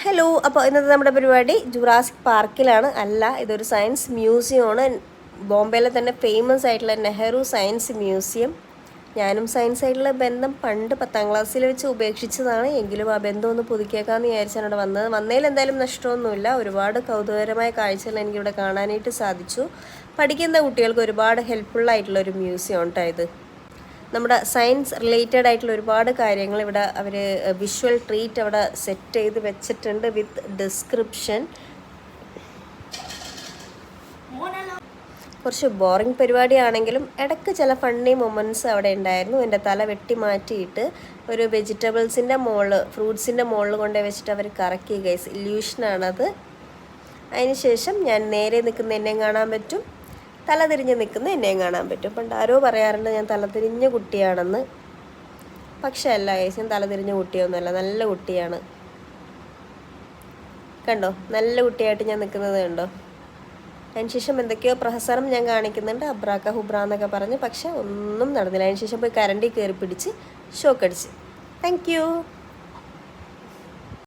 Hello, അപ്പോൾ ഇന്നത്തെ നമ്മുടെ പരിപാടി ജുറാസിക് പാർക്കിലാണ്. അല്ല, ഇതൊരു സയൻസ് മ്യൂസിയമാണ്. ബോംബെയിലെ തന്നെ ഫേമസ് ആയിട്ടുള്ള നെഹ്റു സയൻസ് മ്യൂസിയം. ഞാനും സയൻസ് ആയിട്ടുള്ള ബന്ധം പണ്ട് 10ാം ക്ലാസ്സിൽ വെച്ച് ഉപേക്ഷിച്ചതാണ്. എങ്കിലും ആ ബന്ധം ഒന്ന് പുതുക്കിയേക്കാമെന്ന് വിചാരിച്ചാണ് ഇവിടെ വന്നത്. വന്നതിൽ എന്തായാലും നഷ്ടമൊന്നുമില്ല. ഒരുപാട് കൗതുകകരമായ കാഴ്ചകൾ എനിക്കിവിടെ കാണാനായിട്ട് സാധിച്ചു. പഠിക്കുന്ന കുട്ടികൾക്ക് ഒരുപാട് ഹെൽപ്ഫുള്ളായിട്ടുള്ളൊരു മ്യൂസിയം കേട്ടോ ഇത്. നമ്മുടെ സയൻസ് റിലേറ്റഡ് ആയിട്ടുള്ള ഒരുപാട് കാര്യങ്ങൾ ഇവിടെ അവർ വിഷ്വൽ ട്രീറ്റ് അവിടെ സെറ്റ് ചെയ്ത് വെച്ചിട്ടുണ്ട് വിത്ത് ഡിസ്ക്രിപ്ഷൻ. കുറച്ച് ബോറിംഗ് പരിപാടിയാണെങ്കിലും ഇടയ്ക്ക് ചില ഫണ്ണി മൊമെൻറ്റ്സ് അവിടെ ഉണ്ടായിരുന്നു. എൻ്റെ തല വെട്ടി മാറ്റിയിട്ട് ഒരു വെജിറ്റബിൾസിൻ്റെ മുകളിൽ, ഫ്രൂട്ട്സിൻ്റെ മുകളിൽ കൊണ്ടുപോയി വെച്ചിട്ട് അവർ കറക്കി ഗൈസ്. ഇല്യൂഷനാണത്. അതിനുശേഷം ഞാൻ നേരെ നിൽക്കുന്ന എന്നെയും കാണാൻ പറ്റും, തലതിരിഞ്ഞ് നിൽക്കുന്ന എന്നെയും കാണാൻ പറ്റും. പണ്ട് ആരോ പറയാറുണ്ട് ഞാൻ തലതിരിഞ്ഞ കുട്ടിയാണെന്ന്. പക്ഷേ അല്ല ഗൈസ്, ഞാൻ തലതിരിഞ്ഞ കുട്ടിയൊന്നുമല്ല, നല്ല കുട്ടിയാണ്. കണ്ടോ, നല്ല കുട്ടിയായിട്ട് ഞാൻ നിൽക്കുന്നത് കണ്ടോ. അതിനുശേഷം എന്തൊക്കെയോ പ്രഹസനം ഞാൻ കാണിക്കുന്നുണ്ട്, അബ്രാക്ക ഹുബ്ര എന്നൊക്കെ പറഞ്ഞ്. പക്ഷെ ഒന്നും നടന്നില്ല. അതിനുശേഷം പോയി കരണ്ടി കയറി പിടിച്ച് ഷോക്കടിച്ച്. Thank you.